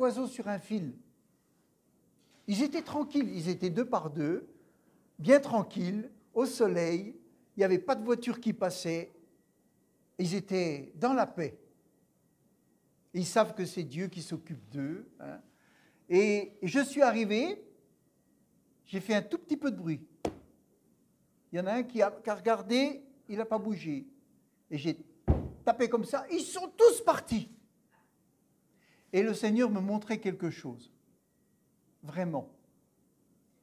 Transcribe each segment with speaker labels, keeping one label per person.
Speaker 1: d'oiseaux sur un fil. Ils étaient tranquilles, ils étaient 2 par 2, bien tranquilles, au soleil, il n'y avait pas de voiture qui passait, ils étaient dans la paix. Ils savent que c'est Dieu qui s'occupe d'eux. Hein. Et je suis arrivé, j'ai fait un tout petit peu de bruit. Il y en a un qui a regardé, il n'a pas bougé. Et j'ai tapé comme ça, ils sont tous partis. Et le Seigneur me montrait quelque chose. Vraiment.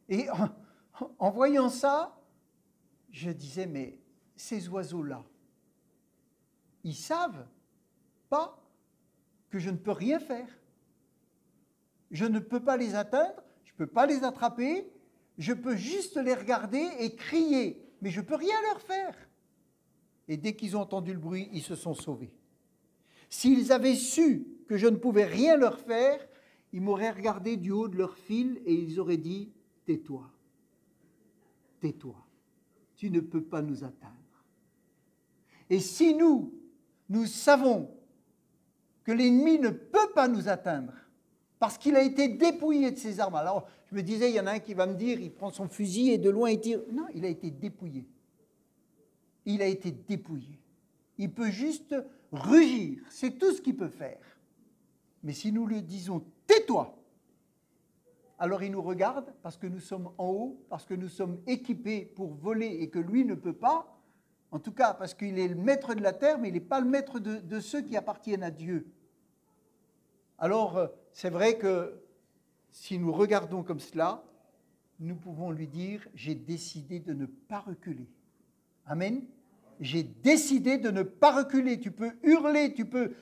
Speaker 1: Et en voyant ça, je disais, mais ces oiseaux-là, ils savent pas que je ne peux rien faire. Je ne peux pas les atteindre, je ne peux pas les attraper, je peux juste les regarder et crier, mais je ne peux rien leur faire. Et dès qu'ils ont entendu le bruit, ils se sont sauvés. S'ils avaient su que je ne pouvais rien leur faire, ils m'auraient regardé du haut de leur fil et ils auraient dit, tais-toi, tais-toi, tu ne peux pas nous atteindre. Et si nous savons que l'ennemi ne peut pas nous atteindre, parce qu'il a été dépouillé de ses armes. Alors, je me disais, il y en a un qui va me dire, il prend son fusil et de loin il tire. Non, il a été dépouillé. Il a été dépouillé. Il peut juste rugir, c'est tout ce qu'il peut faire. Mais si nous lui disons, tais-toi, alors il nous regarde parce que nous sommes en haut, parce que nous sommes équipés pour voler et que lui ne peut pas, en tout cas parce qu'il est le maître de la terre, mais il n'est pas le maître de ceux qui appartiennent à Dieu. Alors, c'est vrai que si nous regardons comme cela, nous pouvons lui dire, j'ai décidé de ne pas reculer. Amen. J'ai décidé de ne pas reculer. Tu peux hurler, tu peux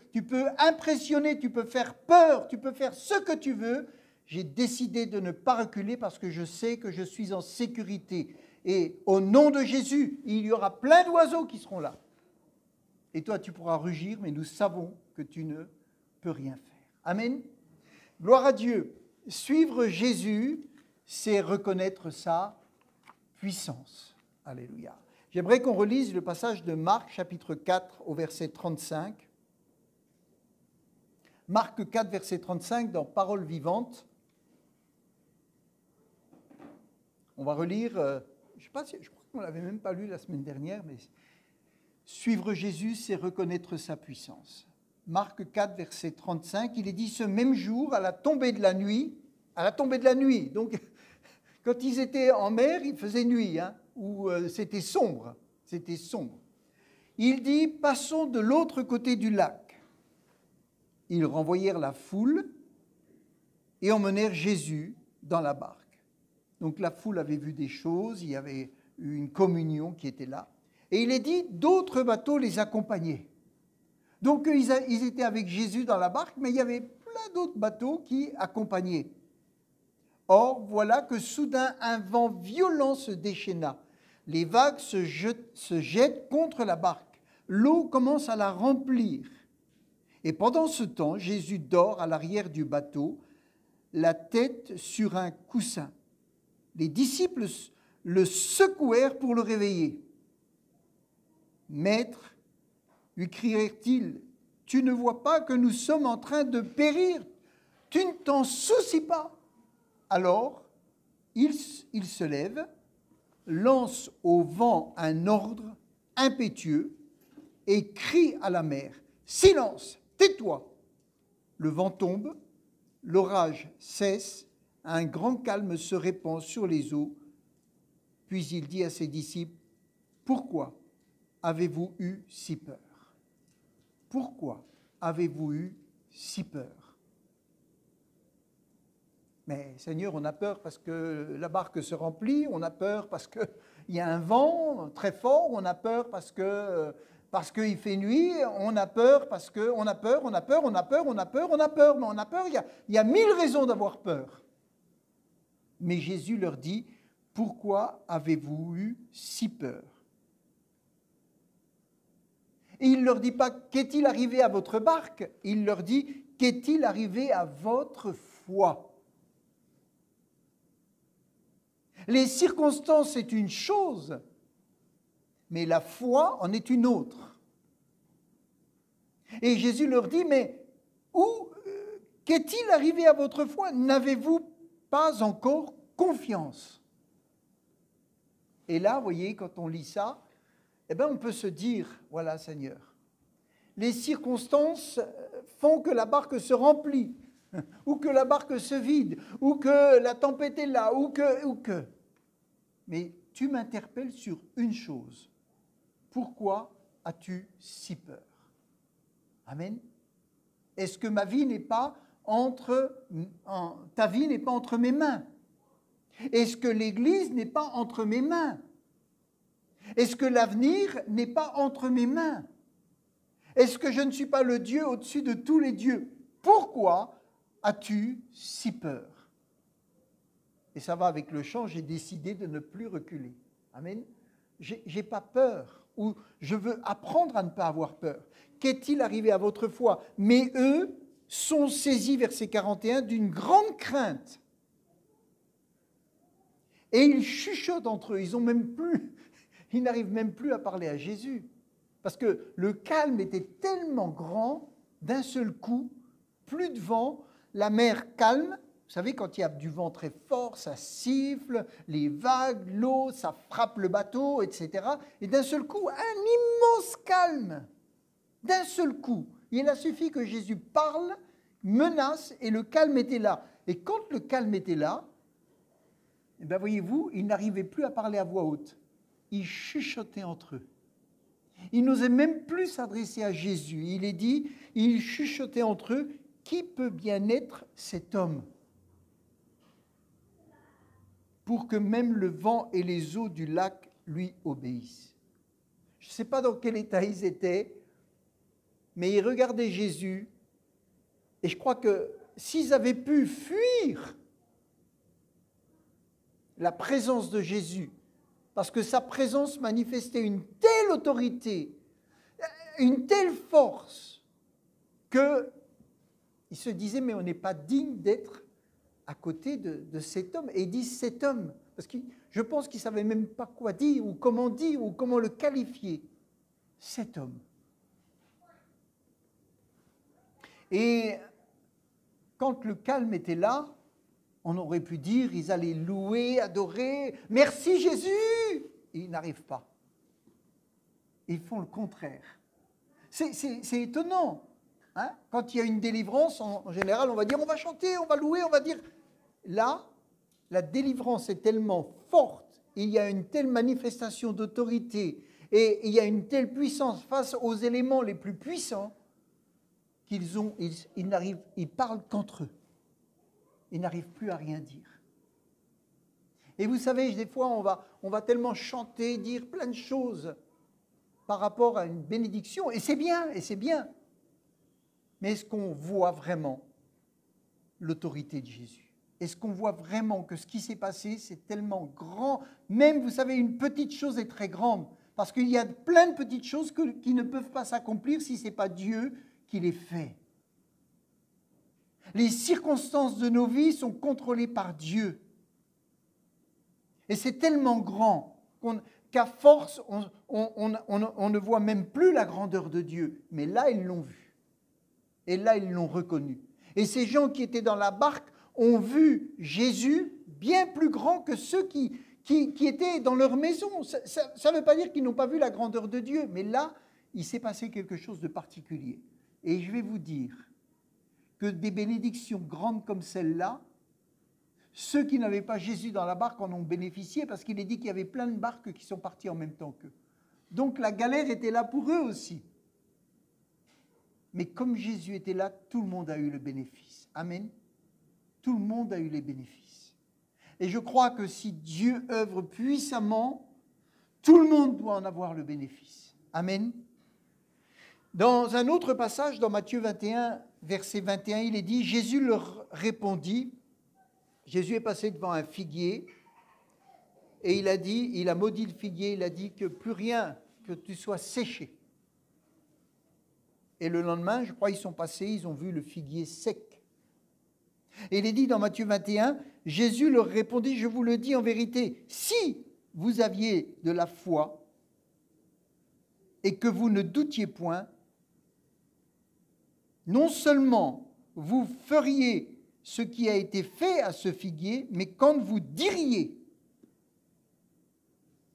Speaker 1: impressionner, tu peux faire peur, tu peux faire ce que tu veux. J'ai décidé de ne pas reculer parce que je sais que je suis en sécurité. Et au nom de Jésus, il y aura plein d'oiseaux qui seront là. Et toi, tu pourras rugir, mais nous savons que tu ne peux rien faire. Amen. Gloire à Dieu. Suivre Jésus, c'est reconnaître sa puissance. Alléluia. J'aimerais qu'on relise le passage de Marc, chapitre 4, au verset 35. Marc 4, verset 35, dans Paroles vivantes. On va relire, je crois qu'on ne l'avait même pas lu la semaine dernière, mais suivre Jésus, c'est reconnaître sa puissance. Marc 4, verset 35, il est dit ce même jour, à la tombée de la nuit, donc quand ils étaient en mer, il faisait nuit, hein, ou c'était sombre. Il dit, passons de l'autre côté du lac. Ils renvoyèrent la foule et emmenèrent Jésus dans la barque. Donc la foule avait vu des choses, il y avait eu une communion qui était là. Et il est dit, d'autres bateaux les accompagnaient. Donc ils étaient avec Jésus dans la barque, mais il y avait plein d'autres bateaux qui accompagnaient. Or, voilà que soudain un vent violent se déchaîna. Les vagues se jettent contre la barque. L'eau commence à la remplir. Et pendant ce temps, Jésus dort à l'arrière du bateau, la tête sur un coussin. Les disciples le secouèrent pour le réveiller. « Maître, lui crièrent-ils, tu ne vois pas que nous sommes en train de périr? Tu ne t'en soucies pas ?» Alors, il se lève, lance au vent un ordre impétueux et crie à la mer, « Silence, tais-toi !» Le vent tombe, l'orage cesse, un grand calme se répand sur les eaux. Puis il dit à ses disciples, « Pourquoi avez-vous eu si peur? Pourquoi avez-vous eu si peur? » Mais Seigneur, on a peur parce que la barque se remplit, on a peur parce qu'il y a un vent très fort, on a peur parce qu'il fait nuit, on a peur parce qu'on a peur, mais on a peur, il y a 1000 raisons d'avoir peur. Mais Jésus leur dit, pourquoi avez-vous eu si peur? Et il ne leur dit pas, qu'est-il arrivé à votre barque? Il leur dit, qu'est-il arrivé à votre foi? Les circonstances, c'est une chose, mais la foi en est une autre. Et Jésus leur dit, mais qu'est-il arrivé à votre foi? N'avez-vous pas encore confiance? Et là, vous voyez, quand on lit ça, eh bien, on peut se dire, voilà, Seigneur, les circonstances font que la barque se remplit, ou que la barque se vide, ou que la tempête est là, ou que. Mais tu m'interpelles sur une chose. Pourquoi as-tu si peur? Amen. Est-ce que ma vie n'est pas ta vie n'est pas entre mes mains? Est-ce que l'Église n'est pas entre mes mains? Est-ce que l'avenir n'est pas entre mes mains? Est-ce que je ne suis pas le Dieu au-dessus de tous les dieux? Pourquoi as-tu si peur? Et ça va avec le chant, j'ai décidé de ne plus reculer. Amen. J'ai pas peur, ou je veux apprendre à ne pas avoir peur. Qu'est-il arrivé à votre foi? Mais eux sont saisis, verset 41, d'une grande crainte. Et ils chuchotent entre eux, ils n'arrivent même plus à parler à Jésus. Parce que le calme était tellement grand, d'un seul coup, plus de vent, la mer calme. Vous savez, quand il y a du vent très fort, ça siffle, les vagues, l'eau, ça frappe le bateau, etc. Et d'un seul coup, un immense calme. D'un seul coup. Il a suffi que Jésus parle, menace, et le calme était là. Et quand le calme était là, eh bien, voyez-vous, ils n'arrivaient plus à parler à voix haute. Ils chuchotaient entre eux. Ils n'osaient même plus s'adresser à Jésus. Il est dit, ils chuchotaient entre eux, qui peut bien être cet homme? Pour que même le vent et les eaux du lac lui obéissent. Je ne sais pas dans quel état ils étaient, mais ils regardaient Jésus, et je crois que s'ils avaient pu fuir la présence de Jésus, parce que sa présence manifestait une telle autorité, une telle force, qu'ils se disaient, mais on n'est pas digne d'être à côté de cet homme. Et ils disent cet homme, parce que je pense qu'ils ne savaient même pas quoi dire, ou comment le qualifier. Cet homme. Et quand le calme était là, on aurait pu dire, ils allaient louer, adorer, merci Jésus. Et ils n'arrivent pas. Ils font le contraire. C'est étonnant. Hein? Quand il y a une délivrance, en général, on va dire, on va chanter, on va louer, on va dire. Là, la délivrance est tellement forte, il y a une telle manifestation d'autorité, et il y a une telle puissance face aux éléments les plus puissants, ils parlent qu'entre eux. Ils n'arrivent plus à rien dire. Et vous savez, des fois, on va tellement chanter, dire plein de choses par rapport à une bénédiction, et c'est bien, Mais est-ce qu'on voit vraiment l'autorité de Jésus? Est-ce qu'on voit vraiment que ce qui s'est passé, c'est tellement grand? Même, vous savez, une petite chose est très grande, parce qu'il y a plein de petites choses qui ne peuvent pas s'accomplir si ce n'est pas Dieu qui les fait. Les circonstances de nos vies sont contrôlées par Dieu. Et c'est tellement grand qu'à force, on ne voit même plus la grandeur de Dieu. Mais là, ils l'ont vu. Et là, ils l'ont reconnu. Et ces gens qui étaient dans la barque ont vu Jésus bien plus grand que ceux qui étaient dans leur maison. Ça ne veut pas dire qu'ils n'ont pas vu la grandeur de Dieu, mais là, il s'est passé quelque chose de particulier. Et je vais vous dire que des bénédictions grandes comme celle-là, ceux qui n'avaient pas Jésus dans la barque en ont bénéficié, parce qu'il est dit qu'il y avait plein de barques qui sont parties en même temps qu'eux. Donc la galère était là pour eux aussi. Mais comme Jésus était là, tout le monde a eu le bénéfice. Amen. Tout le monde a eu les bénéfices. Et je crois que si Dieu œuvre puissamment, tout le monde doit en avoir le bénéfice. Amen. Dans un autre passage, dans Matthieu 21, verset 21, il est dit, Jésus leur répondit, Jésus est passé devant un figuier, et il a maudit le figuier, il a dit que plus rien, que tu sois séché. Et le lendemain, je crois, ils sont passés, ils ont vu le figuier sec. Et il est dit dans Matthieu 21, Jésus leur répondit, je vous le dis en vérité, si vous aviez de la foi et que vous ne doutiez point, non seulement vous feriez ce qui a été fait à ce figuier, mais quand vous diriez,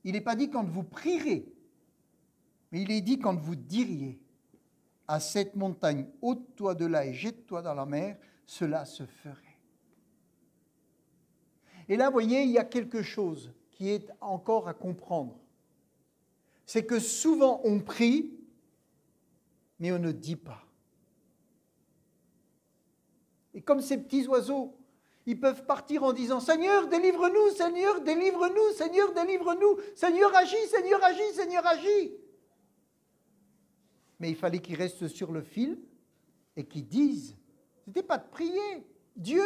Speaker 1: il n'est pas dit quand vous prierez, mais il est dit quand vous diriez à cette montagne, ôte-toi de là et jette-toi dans la mer, cela se ferait. Et là, vous voyez, il y a quelque chose qui est encore à comprendre. C'est que souvent on prie, mais on ne dit pas. Et comme ces petits oiseaux, ils peuvent partir en disant « Seigneur, délivre-nous, Seigneur, délivre-nous, Seigneur, délivre-nous, Seigneur, agis, Seigneur, agis, Seigneur, agis !» Mais il fallait qu'ils restent sur le fil et qu'ils disent. Ce n'était pas de prier, Dieu,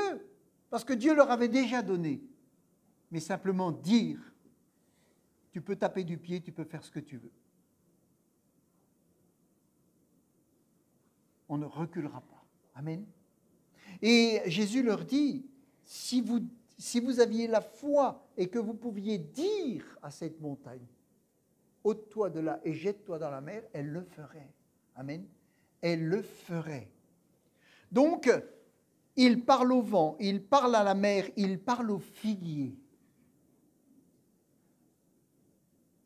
Speaker 1: parce que Dieu leur avait déjà donné. Mais simplement dire, tu peux taper du pied, tu peux faire ce que tu veux. On ne reculera pas. Amen. Et Jésus leur dit, si vous aviez la foi et que vous pouviez dire à cette montagne, ôte-toi de là et jette-toi dans la mer, elle le ferait. Amen. Elle le ferait. Donc, il parle au vent, il parle à la mer, il parle au figuier.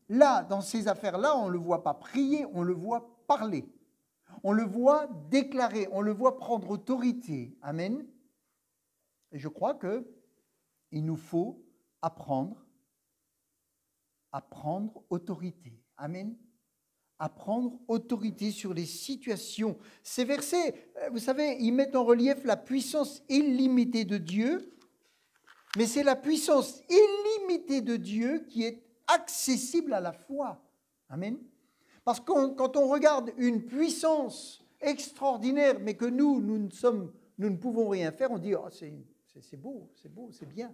Speaker 1: Là, dans ces affaires-là, on ne le voit pas prier, on le voit parler. On le voit déclarer, on le voit prendre autorité. Amen. Et je crois qu'il nous faut apprendre à prendre autorité. Amen. À prendre autorité sur les situations. Ces versets, vous savez, ils mettent en relief la puissance illimitée de Dieu, mais c'est la puissance illimitée de Dieu qui est accessible à la foi. Amen. Parce que quand on regarde une puissance extraordinaire, mais que nous ne pouvons rien faire, on dit oh, c'est beau, c'est bien.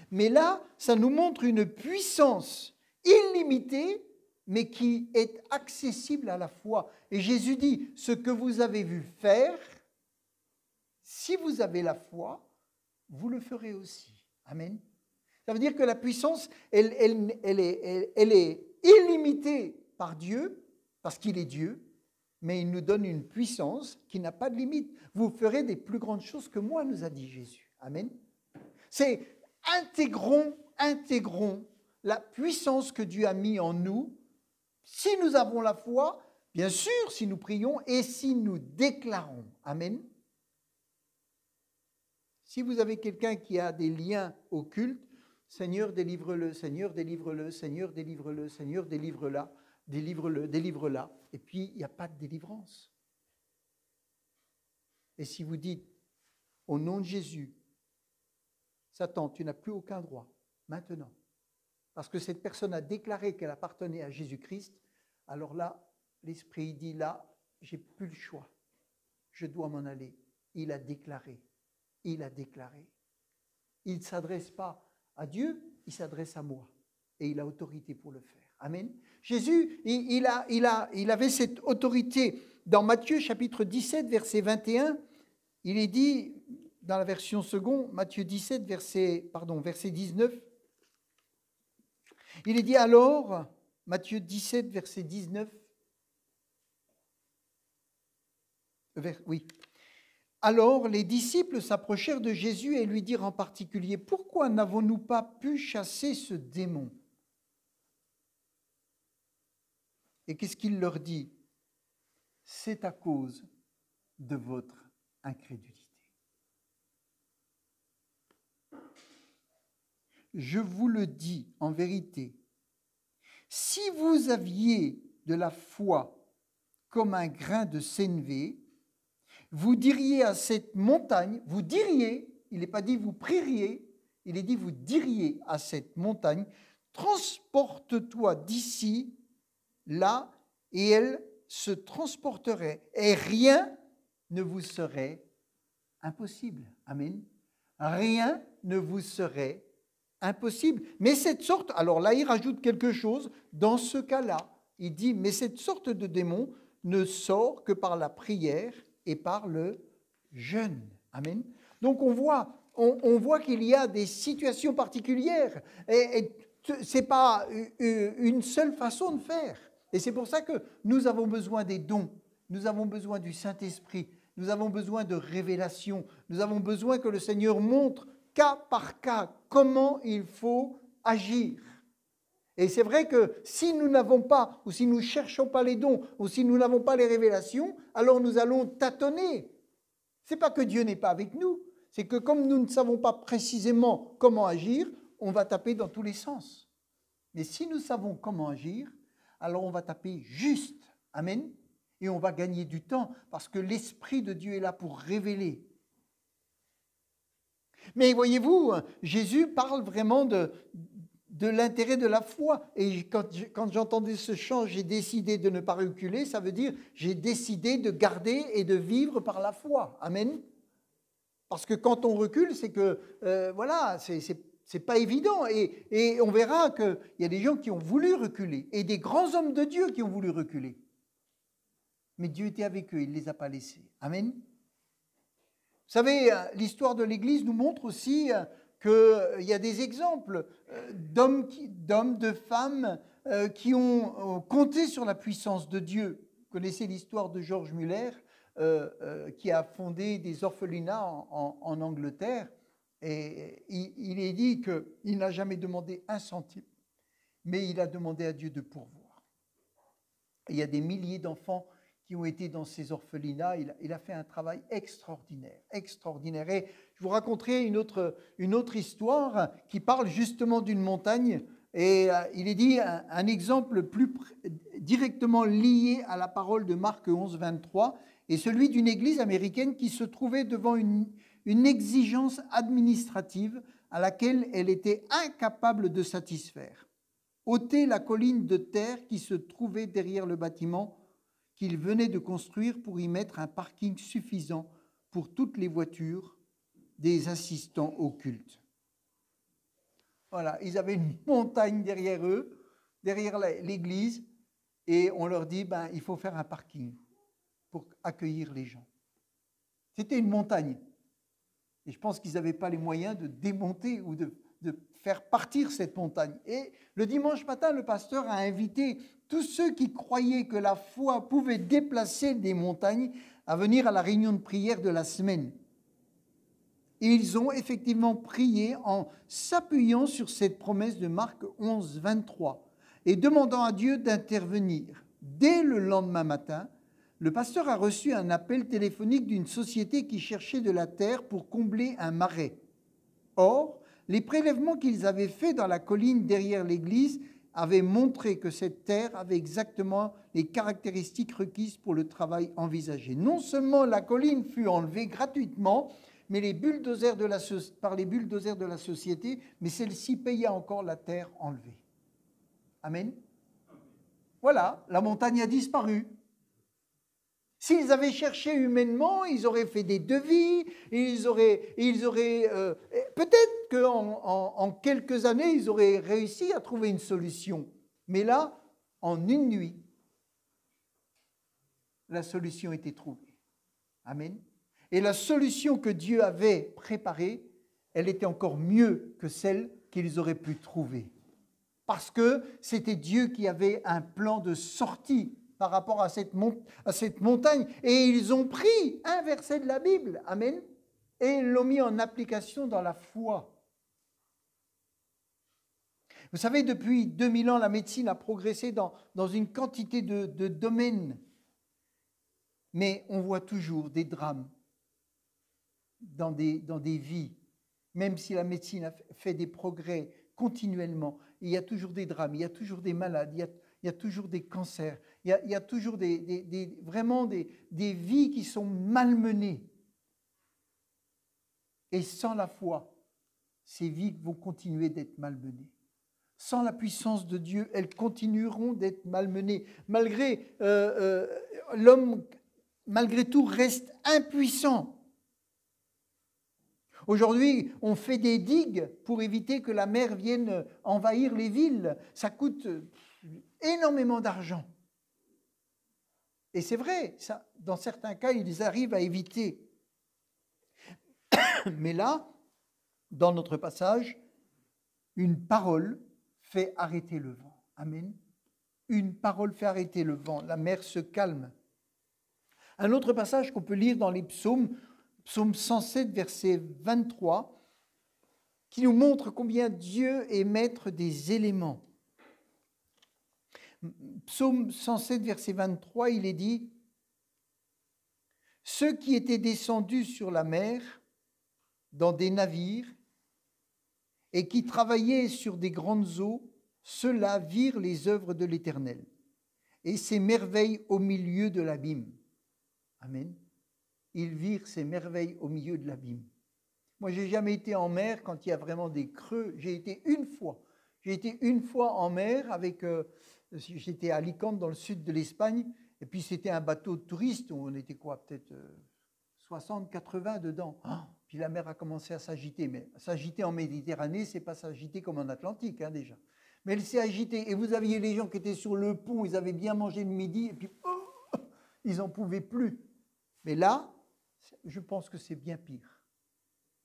Speaker 1: Mais là, ça nous montre une puissance illimitée, mais qui est accessible à la foi. Et Jésus dit, ce que vous avez vu faire, si vous avez la foi, vous le ferez aussi. Amen. Ça veut dire que la puissance, elle est illimitée par Dieu, parce qu'il est Dieu, mais il nous donne une puissance qui n'a pas de limite. Vous ferez des plus grandes choses que moi, nous a dit Jésus. Amen. C'est intégrons la puissance que Dieu a mis en nous, si nous avons la foi, bien sûr, si nous prions et si nous déclarons. Amen. Si vous avez quelqu'un qui a des liens occultes, Seigneur, délivre-le, Seigneur, délivre-le, Seigneur, délivre-le, Seigneur, délivre-la, délivre-le, délivre-la. Et puis, il n'y a pas de délivrance. Et si vous dites, au nom de Jésus, Satan, tu n'as plus aucun droit, maintenant, parce que cette personne a déclaré qu'elle appartenait à Jésus-Christ, alors là, l'Esprit dit, là, j'ai plus le choix, je dois m'en aller. Il a déclaré, il a déclaré. Il ne s'adresse pas à Dieu, il s'adresse à moi. Et il a autorité pour le faire. Amen. Jésus, il avait cette autorité. Dans Matthieu chapitre 17, verset 21, il est dit, dans la version seconde, Matthieu 17, verset 19, il est dit alors, Matthieu 17, verset 19, oui. Alors les disciples s'approchèrent de Jésus et lui dirent en particulier, « Pourquoi n'avons-nous pas pu chasser ce démon ?» Et qu'est-ce qu'il leur dit? « C'est à cause de votre incrédulité. Je vous le dis en vérité, si vous aviez de la foi comme un grain de sénévé, vous diriez à cette montagne, vous diriez, il n'est pas dit vous prieriez, il est dit vous diriez à cette montagne, transporte-toi d'ici, là, et elle se transporterait, et rien ne vous serait impossible. Amen. Rien ne vous serait impossible. Mais cette sorte, alors là, il rajoute quelque chose, dans ce cas-là, il dit, mais cette sorte de démon ne sort que par la prière et par le jeûne. Amen. Donc on voit qu'il y a des situations particulières et ce n'est pas une seule façon de faire. Et c'est pour ça que nous avons besoin des dons, nous avons besoin du Saint-Esprit, Nous avons besoin de révélation. Nous avons besoin que le Seigneur montre cas par cas comment il faut agir. Et c'est vrai que si nous n'avons pas, ou si nous ne cherchons pas les dons, ou si nous n'avons pas les révélations, alors nous allons tâtonner. Ce n'est pas que Dieu n'est pas avec nous, c'est que comme nous ne savons pas précisément comment agir, on va taper dans tous les sens. Mais si nous savons comment agir, alors on va taper juste. Amen. Et on va gagner du temps parce que l'Esprit de Dieu est là pour révéler. Mais voyez-vous, Jésus parle vraiment de l'intérêt de la foi. Et quand j'entendais ce chant, j'ai décidé de ne pas reculer, ça veut dire j'ai décidé de garder et de vivre par la foi. Amen. Parce que quand on recule, c'est que, voilà, c'est pas évident. Et on verra qu'il y a des gens qui ont voulu reculer et des grands hommes de Dieu qui ont voulu reculer. Mais Dieu était avec eux, il ne les a pas laissés. Amen. Vous savez, l'histoire de l'Église nous montre aussi qu'il y a des exemples d'hommes, de femmes qui ont compté sur la puissance de Dieu. Vous connaissez l'histoire de George Muller, qui a fondé des orphelinats en Angleterre. Et il est dit qu'il n'a jamais demandé un centime, mais il a demandé à Dieu de pourvoir. Et il y a des milliers d'enfants qui ont été dans ces orphelinats. Il a fait un travail extraordinaire, extraordinaire. Et je vous raconterai une autre histoire qui parle justement d'une montagne. Et il est dit un exemple plus directement lié à la parole de Marc 11, 23, est celui d'une église américaine qui se trouvait devant une exigence administrative à laquelle elle était incapable de satisfaire. Ôter la colline de terre qui se trouvait derrière le bâtiment qu'ils venaient de construire pour y mettre un parking suffisant pour toutes les voitures des assistants au culte. Voilà, ils avaient une montagne derrière eux, derrière l'église, et on leur dit, il faut faire un parking pour accueillir les gens. C'était une montagne. Et je pense qu'ils n'avaient pas les moyens de démonter ou de faire partir cette montagne. Et le dimanche matin, le pasteur a invité tous ceux qui croyaient que la foi pouvait déplacer des montagnes à venir à la réunion de prière de la semaine. Et ils ont effectivement prié en s'appuyant sur cette promesse de Marc 11, 23 et demandant à Dieu d'intervenir. Dès le lendemain matin, le pasteur a reçu un appel téléphonique d'une société qui cherchait de la terre pour combler un marais. Or, les prélèvements qu'ils avaient faits dans la colline derrière l'église avaient montré que cette terre avait exactement les caractéristiques requises pour le travail envisagé. Non seulement la colline fut enlevée gratuitement, mais par les bulldozers de la société, mais celle-ci paya encore la terre enlevée. Amen. Voilà, la montagne a disparu. S'ils avaient cherché humainement, ils auraient fait des devis, peut-être qu'en quelques années, ils auraient réussi à trouver une solution. Mais là, en une nuit, la solution était trouvée. Amen. Et la solution que Dieu avait préparée, elle était encore mieux que celle qu'ils auraient pu trouver. Parce que c'était Dieu qui avait un plan de sortie par rapport à cette montagne. Et ils ont pris un verset de la Bible, amen, et ils l'ont mis en application dans la foi. Vous savez, depuis 2000 ans, la médecine a progressé dans une quantité de domaines. Mais on voit toujours des drames dans des vies. Même si la médecine a fait des progrès continuellement, il y a toujours des drames, il y a toujours des malades, il y a toujours des cancers, il y a toujours vraiment des vies qui sont malmenées. Et sans la foi, ces vies vont continuer d'être malmenées. Sans la puissance de Dieu, elles continueront d'être malmenées. L'homme, malgré tout, reste impuissant. Aujourd'hui, on fait des digues pour éviter que la mer vienne envahir les villes. Ça coûte énormément d'argent. Et c'est vrai, ça, dans certains cas, ils arrivent à éviter. Mais là, dans notre passage, une parole fait arrêter le vent. Amen. Une parole fait arrêter le vent. La mer se calme. Un autre passage qu'on peut lire dans les psaumes, psaume 107, verset 23, qui nous montre combien Dieu est maître des éléments. Psaume 107, verset 23, il est dit « Ceux qui étaient descendus sur la mer, dans des navires, et qui travaillaient sur des grandes eaux, ceux-là virent les œuvres de l'Éternel, et ses merveilles au milieu de l'abîme. » Amen. Ils virent ces merveilles au milieu de l'abîme. Moi, je n'ai jamais été en mer quand il y a vraiment des creux. J'ai été une fois. J'ai été une fois en mer avec... j'étais à Alicante, dans le sud de l'Espagne, et puis c'était un bateau de touristes, où on était quoi, peut-être 60, 80 dedans. Puis la mer a commencé à s'agiter. Mais s'agiter en Méditerranée, ce n'est pas s'agiter comme en Atlantique, déjà. Mais elle s'est agitée. Et vous aviez les gens qui étaient sur le pont, ils avaient bien mangé le midi, et puis ils n'en pouvaient plus. Mais là, je pense que c'est bien pire.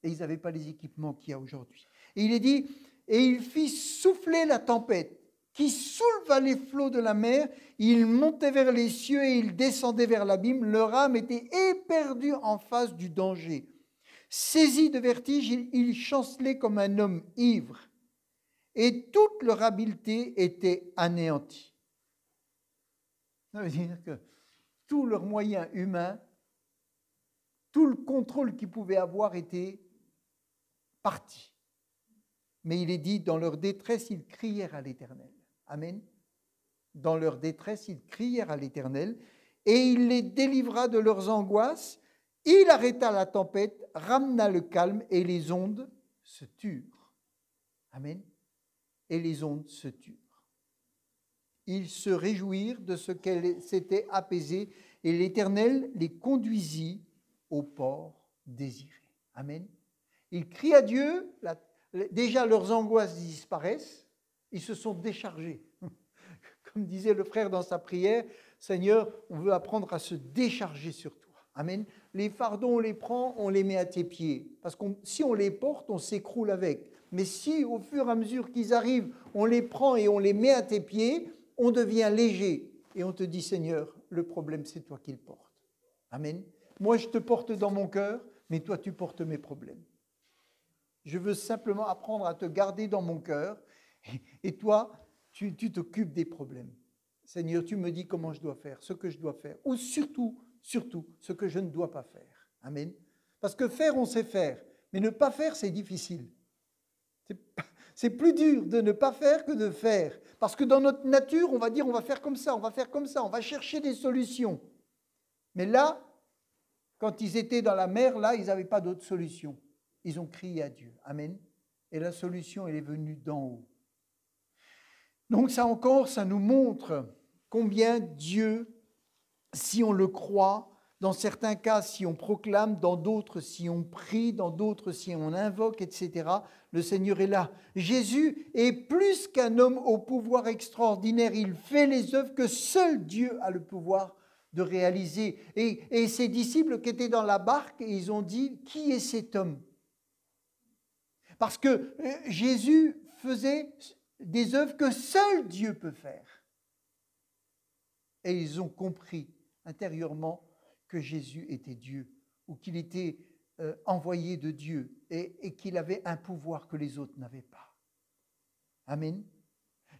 Speaker 1: Et ils n'avaient pas les équipements qu'il y a aujourd'hui. Et il est dit, et il fit souffler la tempête, qui souleva les flots de la mer, il montait vers les cieux et il descendait vers l'abîme, leur âme était éperdue en face du danger. Saisi de vertige, il chancelait comme un homme ivre, et toute leur habileté était anéantie. Ça veut dire que tous leurs moyens humains, tout le contrôle qu'ils pouvaient avoir était parti. Mais il est dit, dans leur détresse, ils crièrent à l'Éternel. Amen. Dans leur détresse, ils crièrent à l'Éternel, et il les délivra de leurs angoisses. Il arrêta la tempête, ramena le calme, et les ondes se turent. Amen. Et les ondes se turent. Ils se réjouirent de ce qu'elles s'étaient apaisées, et l'Éternel les conduisit au port désiré. Amen. Ils crient à Dieu, déjà leurs angoisses disparaissent, ils se sont déchargés. Comme disait le frère dans sa prière, Seigneur, on veut apprendre à se décharger sur toi. Amen. Les fardeaux, on les prend, on les met à tes pieds. Parce que si on les porte, on s'écroule avec. Mais si au fur et à mesure qu'ils arrivent, on les prend et on les met à tes pieds, on devient léger. Et on te dit, Seigneur, le problème, c'est toi qui le portes. Amen. Moi, je te porte dans mon cœur, mais toi, tu portes mes problèmes. Je veux simplement apprendre à te garder dans mon cœur, et toi, tu t'occupes des problèmes. Seigneur, tu me dis comment je dois faire, ce que je dois faire, ou surtout, ce que je ne dois pas faire. Amen. Parce que faire, on sait faire, mais ne pas faire, c'est difficile. C'est plus dur de ne pas faire que de faire. Parce que dans notre nature, on va dire, on va faire comme ça, on va faire comme ça, on va chercher des solutions. Mais là, quand ils étaient dans la mer, là, ils n'avaient pas d'autre solution. Ils ont crié à Dieu. Amen. Et la solution, elle est venue d'en haut. Donc ça encore, ça nous montre combien Dieu, si on le croit, dans certains cas, si on proclame, dans d'autres, si on prie, dans d'autres, si on invoque, etc., le Seigneur est là. Jésus est plus qu'un homme au pouvoir extraordinaire. Il fait les œuvres que seul Dieu a le pouvoir de réaliser. Et ses disciples qui étaient dans la barque, ils ont dit, qui est cet homme ? Parce que Jésus faisait des œuvres que seul Dieu peut faire. Et ils ont compris intérieurement que Jésus était Dieu, ou qu'il était envoyé de Dieu, et qu'il avait un pouvoir que les autres n'avaient pas. Amen.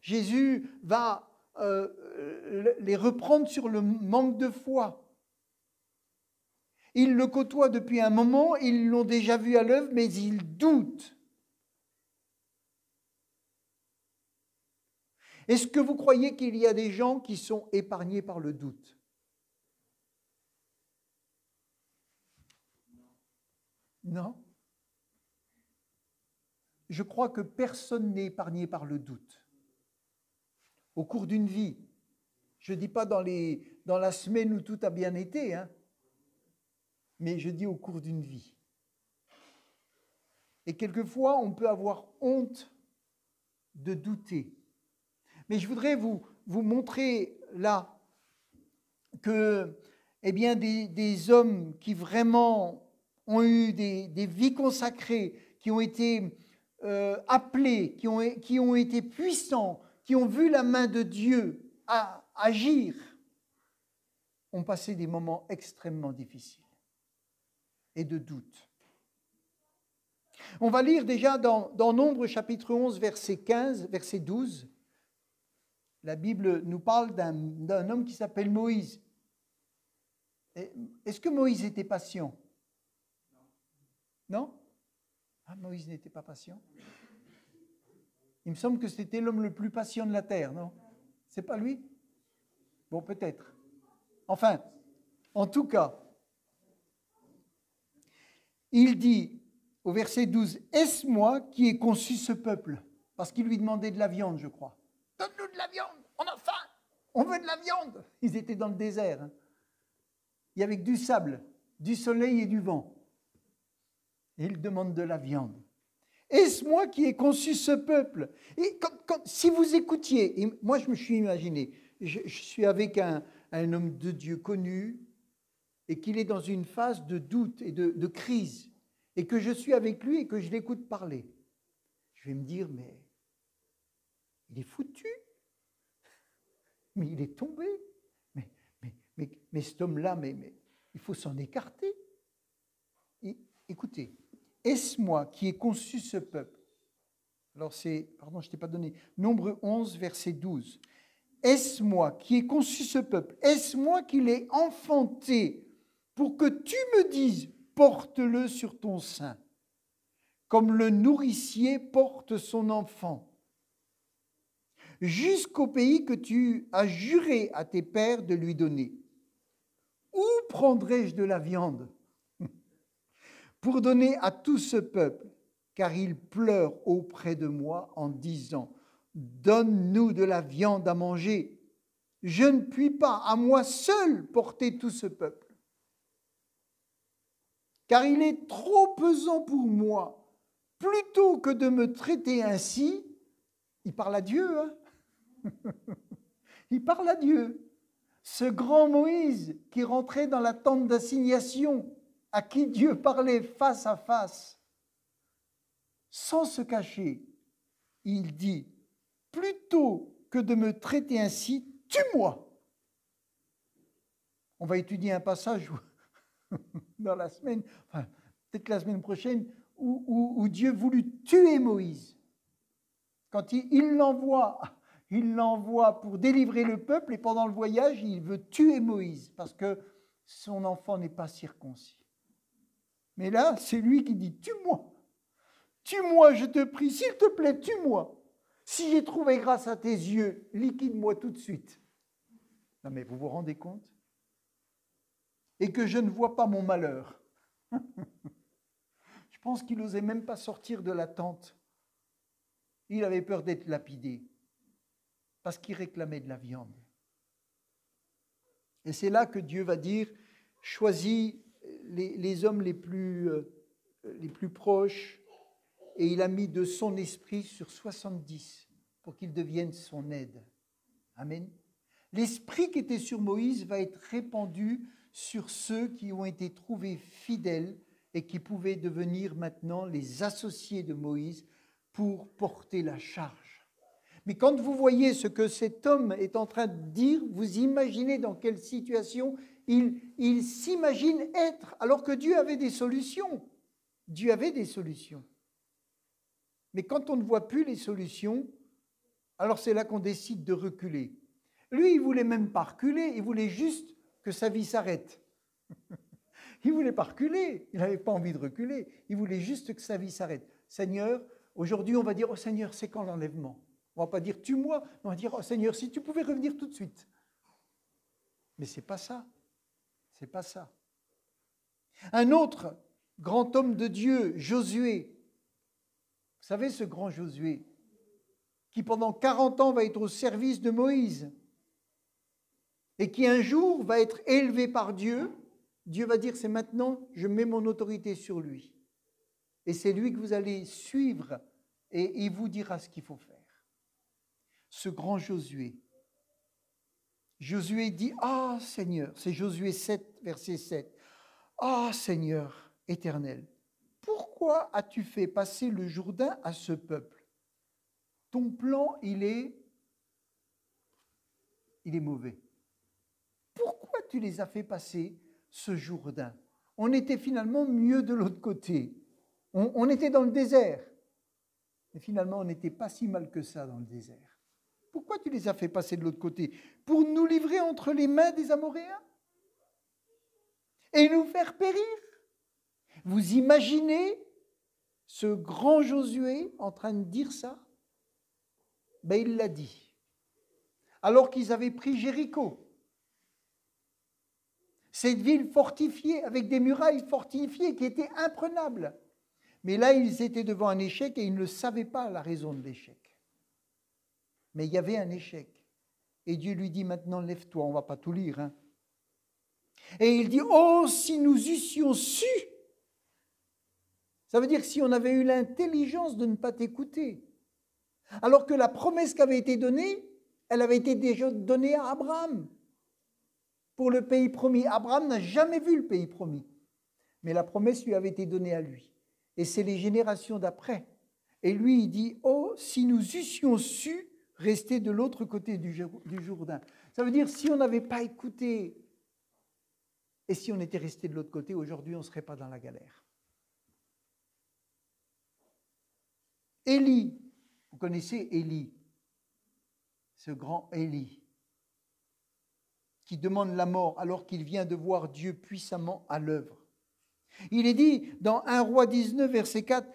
Speaker 1: Jésus va les reprendre sur le manque de foi. Ils le côtoient depuis un moment, ils l'ont déjà vu à l'œuvre, mais ils doutent. Est-ce que vous croyez qu'il y a des gens qui sont épargnés par le doute ? Non. Je crois que personne n'est épargné par le doute. Au cours d'une vie, je ne dis pas dans la semaine où tout a bien été, mais je dis au cours d'une vie. Et quelquefois, on peut avoir honte de douter. Mais je voudrais vous montrer là que des hommes qui vraiment ont eu des vies consacrées, qui ont été appelés, qui ont été puissants, qui ont vu la main de Dieu agir. ont passé des moments extrêmement difficiles et de doute. On va lire déjà dans Nombre chapitre 11, verset 15, verset 12. La Bible nous parle d'un homme qui s'appelle Moïse. Est-ce que Moïse était patient? Non? Ah, Moïse n'était pas patient. Il me semble que c'était l'homme le plus patient de la terre, non? C'est pas lui? Bon, peut-être. Enfin, en tout cas, il dit au verset 12, « Est-ce moi qui ai conçu ce peuple ?» Parce qu'il lui demandait de la viande, je crois. « Donne-nous de la viande, on a faim, on veut de la viande !» Ils étaient dans le désert. Hein. Il y avait du sable, du soleil et du vent. Et il demande de la viande. « Est-ce moi qui ai conçu ce peuple ?» Et si vous écoutiez, et moi je me suis imaginé, je suis avec un homme de Dieu connu et qu'il est dans une phase de doute et de crise et que je suis avec lui et que je l'écoute parler. Je vais me dire, mais il est foutu, mais il est tombé, mais cet homme-là, mais il faut s'en écarter. Et, écoutez, est-ce moi qui ai conçu ce peuple? Alors c'est, pardon, je ne t'ai pas donné, Nombre 11, verset 12. Est-ce moi qui ai conçu ce peuple? Est-ce moi qui l'ai enfanté pour que tu me dises, porte-le sur ton sein, comme le nourricier porte son enfant, jusqu'au pays que tu as juré à tes pères de lui donner? Où prendrai-je de la viande pour donner à tout ce peuple, car il pleure auprès de moi en disant, donne-nous de la viande à manger. Je ne puis pas à moi seul porter tout ce peuple, car il est trop pesant pour moi. Plutôt que de me traiter ainsi, il parle à Dieu, hein. Il parle à Dieu. Ce grand Moïse qui rentrait dans la tente d'assignation, à qui Dieu parlait face à face, sans se cacher, il dit, plutôt que de me traiter ainsi, tue-moi. On va étudier un passage dans la semaine, enfin, peut-être la semaine prochaine, où Dieu voulut tuer Moïse. Quand il l'envoie pour délivrer le peuple et pendant le voyage, il veut tuer Moïse parce que son enfant n'est pas circoncis. Mais là, c'est lui qui dit, tue-moi. Tue-moi, je te prie, s'il te plaît, tue-moi. Si j'ai trouvé grâce à tes yeux, liquide-moi tout de suite. Non mais vous vous rendez compte? Et que je ne vois pas mon malheur. Je pense qu'il n'osait même pas sortir de la tente. Il avait peur d'être lapidé parce qu'il réclamait de la viande. Et c'est là que Dieu va dire, choisis les hommes les plus proches, et il a mis de son esprit sur 70 pour qu'ils deviennent son aide. Amen. L'esprit qui était sur Moïse va être répandu sur ceux qui ont été trouvés fidèles et qui pouvaient devenir maintenant les associés de Moïse pour porter la charge. Mais quand vous voyez ce que cet homme est en train de dire, vous imaginez dans quelle situation il s'imagine être, alors que Dieu avait des solutions. Dieu avait des solutions. Mais quand on ne voit plus les solutions, alors c'est là qu'on décide de reculer. Lui, il ne voulait même pas reculer, il voulait juste que sa vie s'arrête. Il ne voulait pas reculer, il n'avait pas envie de reculer, il voulait juste que sa vie s'arrête. Seigneur, aujourd'hui on va dire, oh Seigneur, c'est quand l'enlèvement? On ne va pas dire, tue-moi, on va dire, oh Seigneur, si tu pouvais revenir tout de suite. Mais ce n'est pas ça, c'est pas ça. Un autre grand homme de Dieu, Josué, vous savez ce grand Josué, qui pendant 40 ans va être au service de Moïse et qui un jour va être élevé par Dieu. Dieu va dire, c'est maintenant, je mets mon autorité sur lui. Et c'est lui que vous allez suivre et il vous dira ce qu'il faut faire. Ce grand Josué. Josué dit, ah Seigneur, c'est Josué 7, verset 7. Ah Seigneur éternel, pourquoi as-tu fait passer le Jourdain à ce peuple? Ton plan, il est mauvais. Pourquoi tu les as fait passer ce Jourdain? On était finalement mieux de l'autre côté. On était dans le désert. Mais finalement, on n'était pas si mal que ça dans le désert. Pourquoi tu les as fait passer de l'autre côté? Pour nous livrer entre les mains des Amoréens et nous faire périr. Vous imaginez ce grand Josué en train de dire ça? Ben, il l'a dit. Alors qu'ils avaient pris Jéricho. Cette ville fortifiée, avec des murailles fortifiées qui étaient imprenables. Mais là, ils étaient devant un échec et ils ne savaient pas la raison de l'échec. Mais il y avait un échec. Et Dieu lui dit, maintenant, lève-toi, on ne va pas tout lire. Hein. Et il dit, oh, si nous eussions su. Ça veut dire que si on avait eu l'intelligence de ne pas t'écouter. Alors que la promesse qui avait été donnée, elle avait été déjà donnée à Abraham. Pour le pays promis. Abraham n'a jamais vu le pays promis. Mais la promesse lui avait été donnée à lui. Et c'est les générations d'après. Et lui, il dit, oh, si nous eussions su rester de l'autre côté du Jourdain. Ça veut dire, si on n'avait pas écouté, et si on était resté de l'autre côté, aujourd'hui, on ne serait pas dans la galère. Élie, vous connaissez Élie, ce grand Élie, qui demande la mort alors qu'il vient de voir Dieu puissamment à l'œuvre. Il est dit dans 1 Roi 19, verset 4,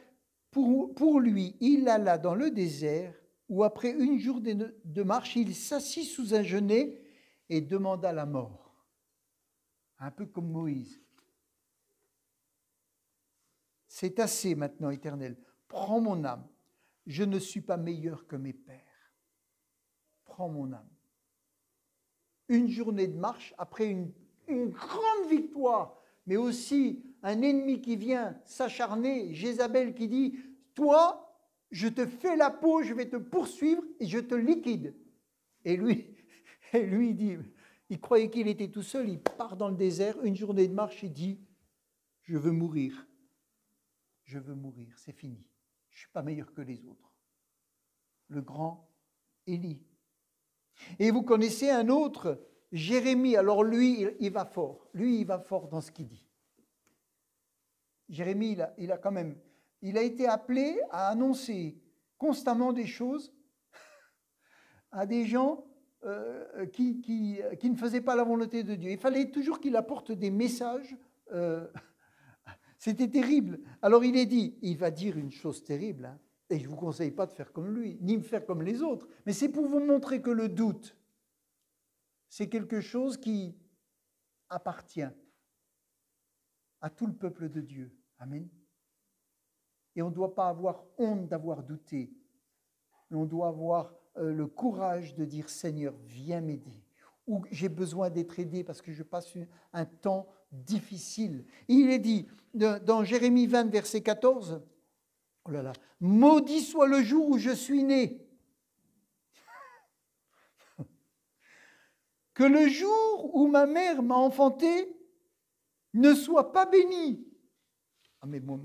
Speaker 1: pour lui, il alla dans le désert où après une journée de marche, il s'assit sous un genêt et demanda la mort. Un peu comme Moïse. C'est assez maintenant, Éternel. Prends mon âme. Je ne suis pas meilleur que mes pères. Prends mon âme. Une journée de marche, après une grande victoire, mais aussi un ennemi qui vient s'acharner, Jézabel qui dit, toi, je te fais la peau, je vais te poursuivre et je te liquide. Et lui il dit, il croyait qu'il était tout seul, il part dans le désert, une journée de marche, il dit, je veux mourir. Je veux mourir, c'est fini. Je ne suis pas meilleur que les autres. Le grand Élie. Et vous connaissez un autre, Jérémie. Alors lui, il va fort. Lui, il va fort dans ce qu'il dit. Jérémie, il a été appelé à annoncer constamment des choses à des gens qui ne faisaient pas la volonté de Dieu. Il fallait toujours qu'il apporte des messages. C'était terrible. Alors il est dit, il va dire une chose terrible, hein, et je ne vous conseille pas de faire comme lui, ni de faire comme les autres, mais c'est pour vous montrer que le doute, c'est quelque chose qui appartient à tout le peuple de Dieu. Amen. Et on ne doit pas avoir honte d'avoir douté, mais on doit avoir le courage de dire, Seigneur, viens m'aider. Ou j'ai besoin d'être aidé parce que je passe un temps difficile. Et il est dit dans Jérémie 20, verset 14, oh là là, maudit soit le jour où je suis né. Que le jour où ma mère m'a enfanté ne soit pas béni. Ah mais bon,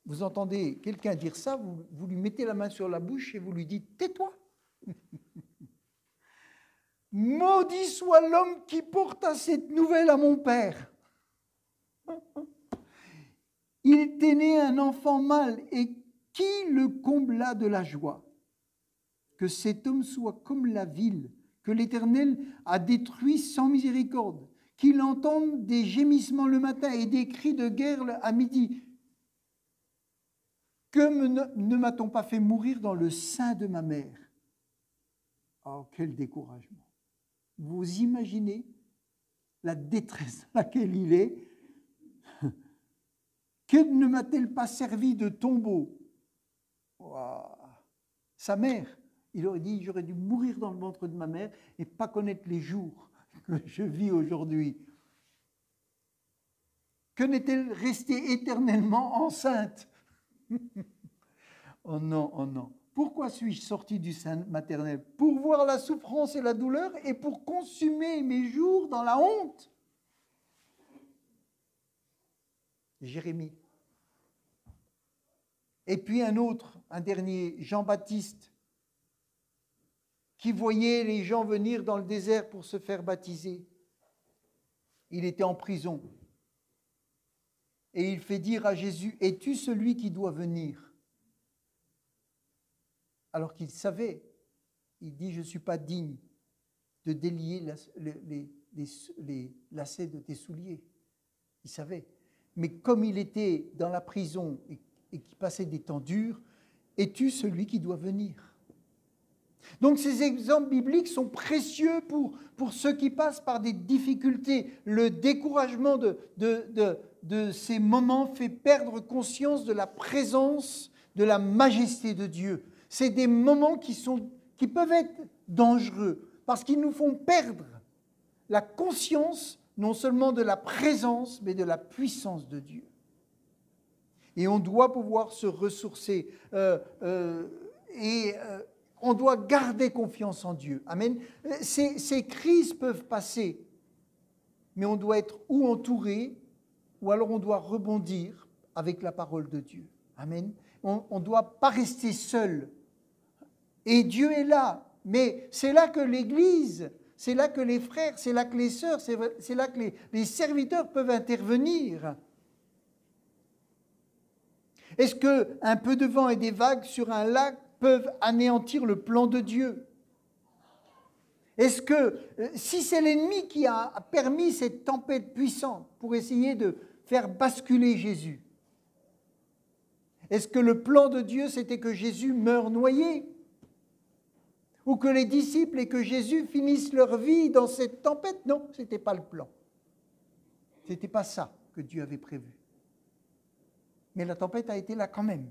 Speaker 1: vous entendez quelqu'un dire ça, vous lui mettez la main sur la bouche et vous lui dites, tais-toi. Maudit soit l'homme qui porta cette nouvelle à mon père. Il t'est né un enfant mâle, et qui le combla de la joie? Que cet homme soit comme la ville que l'Éternel a détruite sans miséricorde, qu'il entende des gémissements le matin et des cris de guerre à midi. Que ne m'a-t-on pas fait mourir dans le sein de ma mère? Oh, quel découragement! Vous imaginez la détresse dans laquelle il est? Que ne m'a-t-elle pas servi de tombeau? Wow. Sa mère, il aurait dit, j'aurais dû mourir dans le ventre de ma mère et pas connaître les jours que je vis aujourd'hui. Que n'est-elle restée éternellement enceinte? Oh non, oh non. Pourquoi suis-je sorti du sein maternel? Pour voir la souffrance et la douleur et pour consumer mes jours dans la honte. Jérémie. Et puis un autre, un dernier, Jean-Baptiste, qui voyait les gens venir dans le désert pour se faire baptiser. Il était en prison. Et il fait dire à Jésus, « Es-tu celui qui doit venir ?» Alors qu'il savait, il dit, « Je ne suis pas digne de délier les lacets de tes souliers. » Il savait. Mais comme il était dans la prison et qu'il passait des temps durs, « Es-tu celui qui doit venir ?» Donc ces exemples bibliques sont précieux pour ceux qui passent par des difficultés. Le découragement de ces moments fait perdre conscience de la présence, de la majesté de Dieu. C'est des moments qui peuvent être dangereux parce qu'ils nous font perdre la conscience non seulement de la présence, mais de la puissance de Dieu. Et on doit pouvoir se ressourcer on doit garder confiance en Dieu. Amen. Ces crises peuvent passer, mais on doit être ou entouré, ou alors on doit rebondir avec la parole de Dieu. Amen. On ne doit pas rester seul. Et Dieu est là. Mais c'est là que l'Église, c'est là que les frères, c'est là que les sœurs, c'est là que les serviteurs peuvent intervenir. Est-ce qu'un peu de vent et des vagues sur un lac peuvent anéantir le plan de Dieu? Est-ce que, si c'est l'ennemi qui a permis cette tempête puissante pour essayer de faire basculer Jésus, est-ce que le plan de Dieu, c'était que Jésus meure noyé? Ou que les disciples et que Jésus finissent leur vie dans cette tempête? Non, ce n'était pas le plan. Ce n'était pas ça que Dieu avait prévu. Mais la tempête a été là quand même.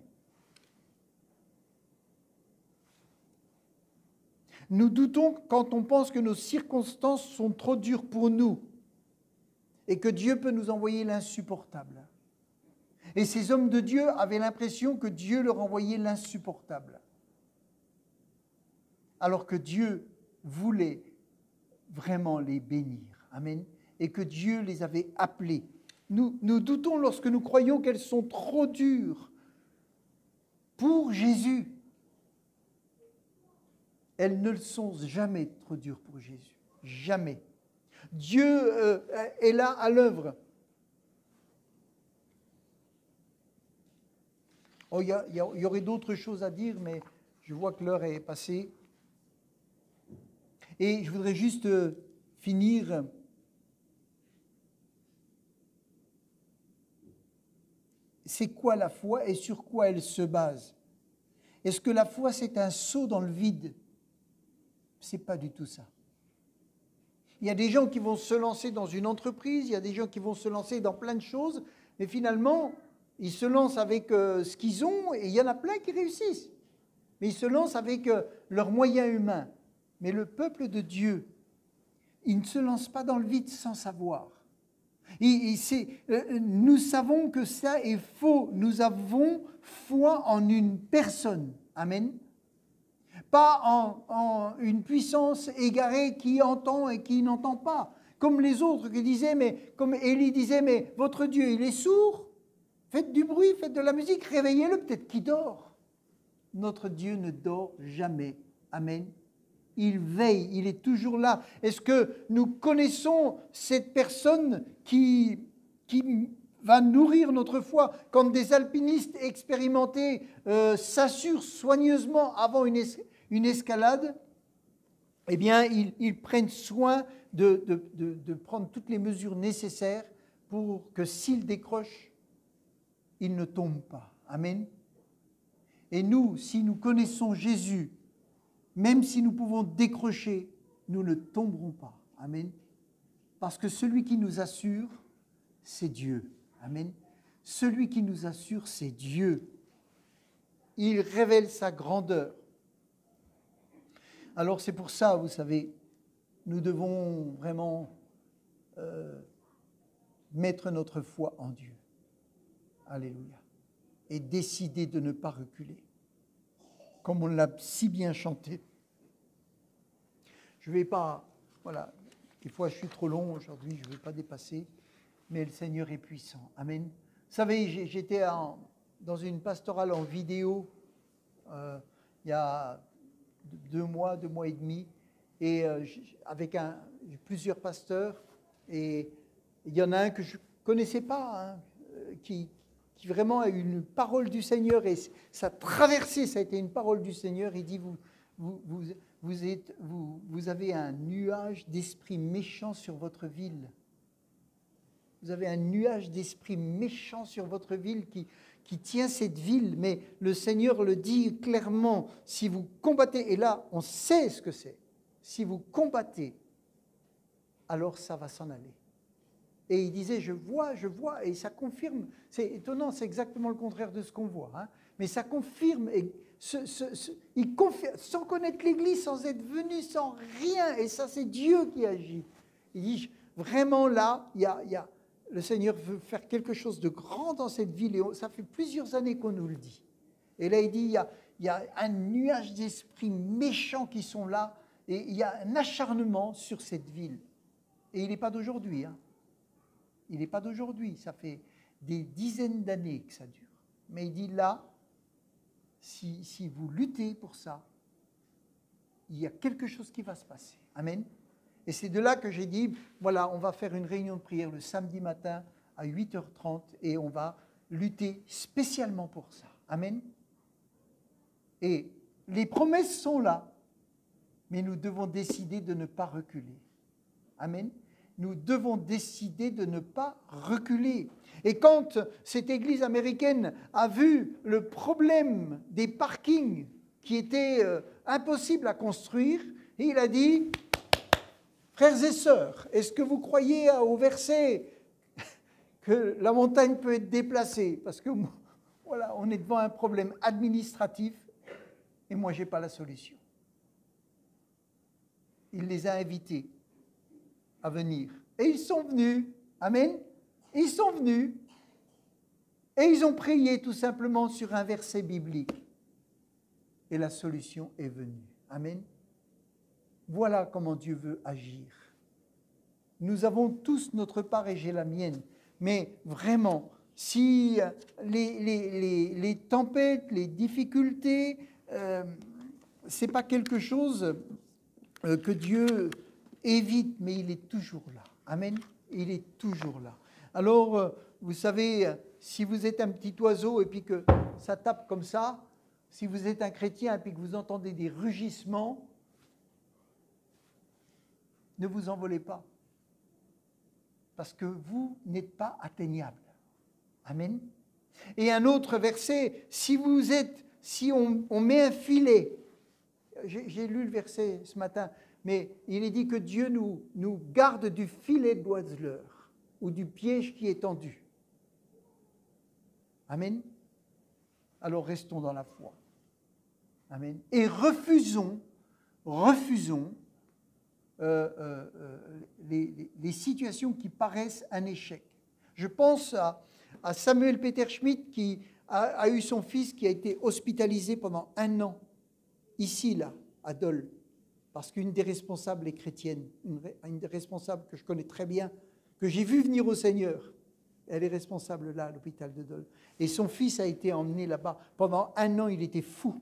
Speaker 1: Nous doutons quand on pense que nos circonstances sont trop dures pour nous et que Dieu peut nous envoyer l'insupportable. Et ces hommes de Dieu avaient l'impression que Dieu leur envoyait l'insupportable. Alors que Dieu voulait vraiment les bénir. Amen. Et que Dieu les avait appelés. Nous doutons lorsque nous croyons qu'elles sont trop dures pour Jésus. Elles ne le sont jamais trop dures pour Jésus. Jamais. Dieu est là à l'œuvre. Oh, il y aurait d'autres choses à dire, mais je vois que l'heure est passée. Et je voudrais juste finir. C'est quoi la foi et sur quoi elle se base? Est-ce que la foi, c'est un saut dans le vide? Ce n'est pas du tout ça. Il y a des gens qui vont se lancer dans une entreprise, il y a des gens qui vont se lancer dans plein de choses, mais finalement, ils se lancent avec ce qu'ils ont et il y en a plein qui réussissent. Mais ils se lancent avec leurs moyens humains. Mais le peuple de Dieu, il ne se lance pas dans le vide sans savoir. Nous savons que ça est faux. Nous avons foi en une personne. Amen. Pas en une puissance égarée qui entend et qui n'entend pas. Comme les autres qui disaient, comme Élie disait, mais votre Dieu, il est sourd. Faites du bruit, faites de la musique, réveillez-le, peut-être qu'il dort. Notre Dieu ne dort jamais. Amen. Il veille, il est toujours là. Est-ce que nous connaissons cette personne qui va nourrir notre foi? Quand des alpinistes expérimentés s'assurent soigneusement avant une escalade, eh bien, ils prennent soin de prendre toutes les mesures nécessaires pour que s'ils décrochent, ils ne tombent pas. Amen. Et nous, si nous connaissons Jésus, même si nous pouvons décrocher, nous ne tomberons pas. Amen. Parce que celui qui nous assure, c'est Dieu. Amen. Celui qui nous assure, c'est Dieu. Il révèle sa grandeur. Alors c'est pour ça, vous savez, nous devons vraiment mettre notre foi en Dieu. Alléluia. Et décider de ne pas reculer. Comme on l'a si bien chanté. Je ne vais pas, voilà, des fois je suis trop long aujourd'hui, je ne vais pas dépasser, mais le Seigneur est puissant. Amen. Vous savez, j'étais dans une pastorale en vidéo il y a 2 mois et demi, et avec plusieurs pasteurs, et Il y en a un que je ne connaissais pas, hein, qui vraiment a eu une parole du Seigneur, et ça a traversé, ça a été une parole du Seigneur. Il dit, vous avez un nuage d'esprit méchant sur votre ville. Vous avez un nuage d'esprit méchant sur votre ville qui tient cette ville, mais le Seigneur le dit clairement, si vous combattez, et là on sait ce que c'est, si vous combattez, alors ça va s'en aller. Et il disait, je vois, et ça confirme, c'est étonnant, c'est exactement le contraire de ce qu'on voit, hein, mais ça confirme, et il confirme, sans connaître l'Église, sans être venu, sans rien, et ça c'est Dieu qui agit. Il dit, vraiment là, le Seigneur veut faire quelque chose de grand dans cette ville, et ça fait plusieurs années qu'on nous le dit. Et là il dit, il y a un nuage d'esprits méchants qui sont là, et il y a un acharnement sur cette ville. Et il n'est pas d'aujourd'hui, hein. Il n'est pas d'aujourd'hui, ça fait des dizaines d'années que ça dure. Mais il dit là, si vous luttez pour ça, il y a quelque chose qui va se passer. Amen. Et c'est de là que j'ai dit, voilà, on va faire une réunion de prière le samedi matin à 8h30 et on va lutter spécialement pour ça. Amen. Et les promesses sont là, mais nous devons décider de ne pas reculer. Amen. Nous devons décider de ne pas reculer. Et quand cette église américaine a vu le problème des parkings qui étaient impossibles à construire, il a dit, frères et sœurs, est-ce que vous croyez au verset que la montagne peut être déplacée? Parce que voilà, on est devant un problème administratif et moi, je n'ai pas la solution. Il les a invités à venir. Et ils sont venus. Amen. Ils sont venus. Et ils ont prié tout simplement sur un verset biblique. Et la solution est venue. Amen. Voilà comment Dieu veut agir. Nous avons tous notre part et j'ai la mienne. Mais vraiment, si les tempêtes, les difficultés, ce n'est pas quelque chose que Dieu évite, mais il est toujours là. Amen. Il est toujours là. Alors, vous savez, si vous êtes un petit oiseau et puis que ça tape comme ça, si vous êtes un chrétien et puis que vous entendez des rugissements, ne vous envolez pas. Parce que vous n'êtes pas atteignable. Amen. Et un autre verset, si on met un filet, j'ai lu le verset ce matin, mais il est dit que Dieu nous garde du filet de l'oiseleur ou du piège qui est tendu. Amen. Alors restons dans la foi. Amen. Et refusons les situations qui paraissent un échec. Je pense à Samuel Peter Schmidt qui a eu son fils qui a été hospitalisé pendant 1 an, ici, là, à Dole. Parce qu'une des responsables est chrétienne, une des responsables que je connais très bien, que j'ai vu venir au Seigneur. Elle est responsable là, à l'hôpital de Dole. Et son fils a été emmené là-bas. Pendant 1 an, il était fou.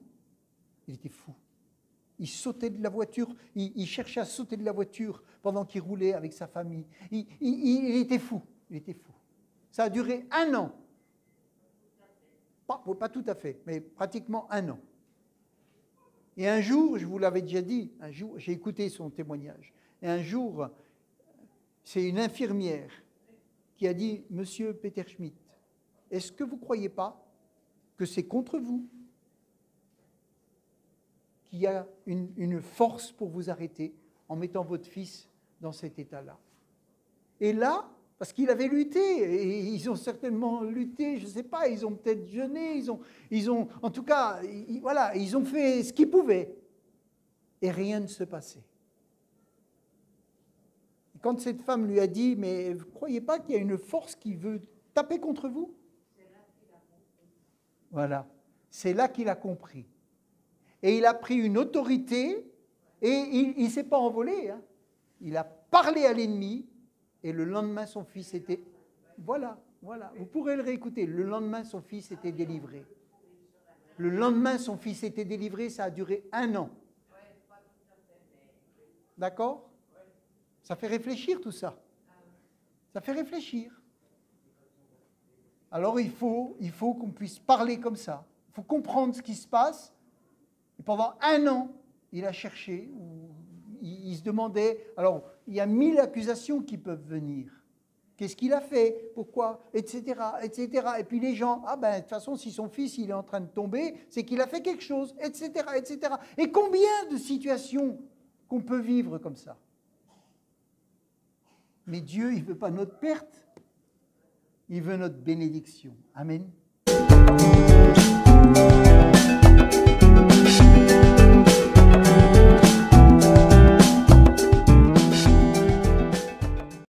Speaker 1: Il était fou. Il sautait de la voiture, il cherchait à sauter de la voiture pendant qu'il roulait avec sa famille. Il était fou. Il était fou. Ça a duré 1 an. Pas tout à fait, mais pratiquement 1 an. Et un jour, je vous l'avais déjà dit, un jour, j'ai écouté son témoignage, et un jour, c'est une infirmière qui a dit, « Monsieur Peter Schmidt, est-ce que vous ne croyez pas que c'est contre vous qu'il y a une force pour vous arrêter en mettant votre fils dans cet état-là ?» Et là, parce qu'il avait lutté, et ils ont certainement lutté, je ne sais pas, ils ont peut-être jeûné, ils ont en tout cas, voilà, ils ont fait ce qu'ils pouvaient. Et rien ne se passait. Et quand cette femme lui a dit, mais vous ne croyez pas qu'il y a une force qui veut taper contre vous? Voilà, c'est là qu'il a compris. Et il a pris une autorité, et il ne s'est pas envolé. Hein. Il a parlé à l'ennemi, et le lendemain, son fils était... Voilà, vous pourrez le réécouter. Le lendemain, son fils était délivré. Le lendemain, son fils était délivré, ça a duré 1 an. D'accord? Ça fait réfléchir tout ça. Ça fait réfléchir. Alors il faut qu'on puisse parler comme ça. Il faut comprendre ce qui se passe. Et pendant 1 an, il a cherché, il se demandait, alors il y a 1000 accusations qui peuvent venir. Qu'est-ce qu'il a fait? Pourquoi? Etc., etc. Et puis les gens, ah ben de toute façon, si son fils il est en train de tomber, c'est qu'il a fait quelque chose, etc., etc. Et combien de situations qu'on peut vivre comme ça? Mais Dieu, il ne veut pas notre perte, il veut notre bénédiction. Amen.